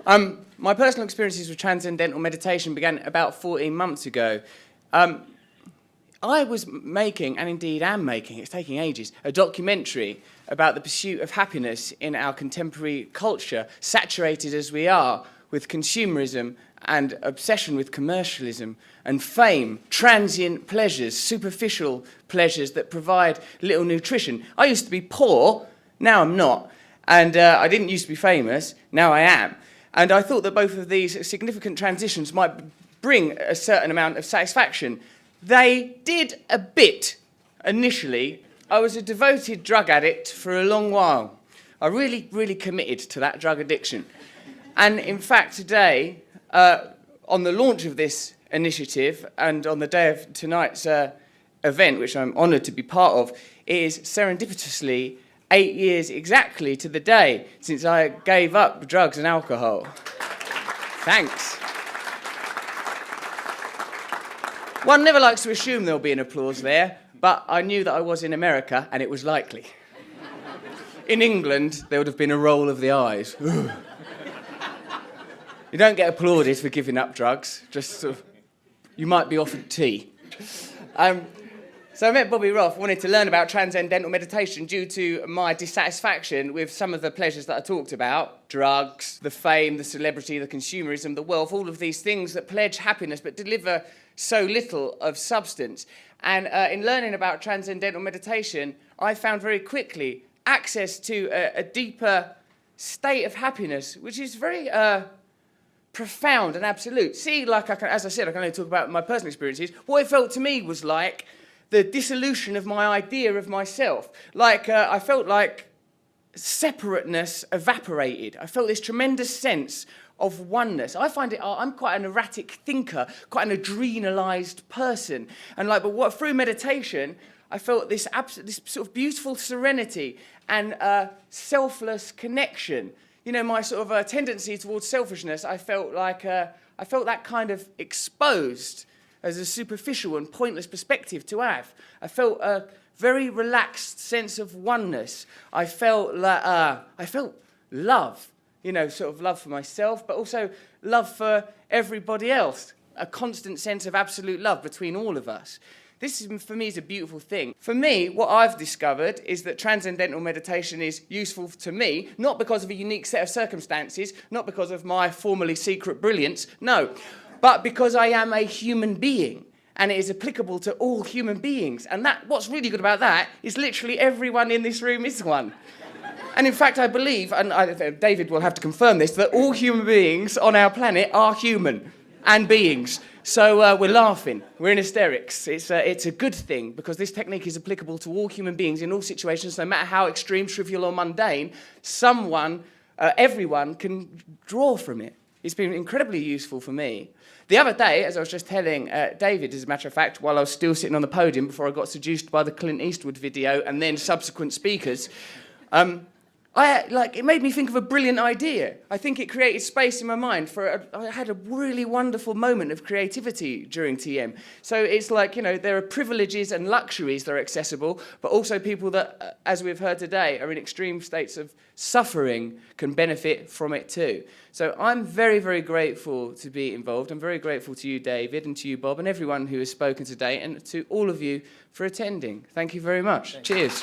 My personal experiences with transcendental meditation began about 14 months ago. I was making, and indeed am making, it's taking ages, a documentary about the pursuit of happiness in our contemporary culture, saturated as we are with consumerism and obsession with commercialism and fame, transient pleasures, superficial pleasures that provide little nutrition. I used to be poor, now I'm not, and I didn't used to be famous, now I am. And I thought that both of these significant transitions might bring a certain amount of satisfaction. They did a bit initially. I was a devoted drug addict for a long while. I really committed to that drug addiction. And in fact, today, on the launch of this initiative and on the day of tonight's event, which I'm honoured to be part of, it is serendipitously 8 years exactly to the day since I gave up drugs and alcohol. Thanks. One never likes to assume there'll be an applause there, but I knew that I was in America and it was likely. In England, there would have been a roll of the eyes. You don't get applauded for giving up drugs, just sort of, you might be offered tea. So I met Bobby Roth, wanted to learn about transcendental meditation due to my dissatisfaction with some of the pleasures that I talked about. Drugs, the fame, the celebrity, the consumerism, the wealth, all of these things that pledge happiness but deliver so little of substance. And in learning about transcendental meditation, I found very quickly access to a deeper state of happiness, which is very profound and absolute. See, like as I said, I can only talk about my personal experiences. What it felt to me was like the dissolution of my idea of myself. Like, I felt like separateness evaporated. I felt this tremendous sense of oneness. I find it, I'm quite an erratic thinker, quite an adrenalized person. And but through meditation, I felt this sort of beautiful serenity and selfless connection. You know, my sort of tendency towards selfishness, I felt that kind of exposed as a superficial and pointless perspective to have. I felt a very relaxed sense of oneness. I felt love, you know, sort of love for myself, but also love for everybody else, a constant sense of absolute love between all of us. This, for me, is a beautiful thing. For me, what I've discovered is that transcendental meditation is useful to me, not because of a unique set of circumstances, not because of my formerly secret brilliance, no, but because I am a human being, and it is applicable to all human beings. And what's really good about that is literally everyone in this room is one. And in fact, I believe, and David will have to confirm this, that all human beings on our planet are human and beings. So we're laughing, we're in hysterics. It's a good thing, because this technique is applicable to all human beings in all situations, no matter how extreme, trivial or mundane. Everyone can draw from it. It's been incredibly useful for me. The other day, as I was just telling David, as a matter of fact, while I was still sitting on the podium before I got seduced by the Clint Eastwood video and then subsequent speakers, it made me think of a brilliant idea. I think it created space in my mind I had a really wonderful moment of creativity during TM. So it's like, you know, there are privileges and luxuries that are accessible, but also people that, as we've heard today, are in extreme states of suffering can benefit from it too. So I'm very grateful to be involved. I'm very grateful to you, David, and to you, Bob, and everyone who has spoken today, and to all of you for attending. Thank you very much. Cheers.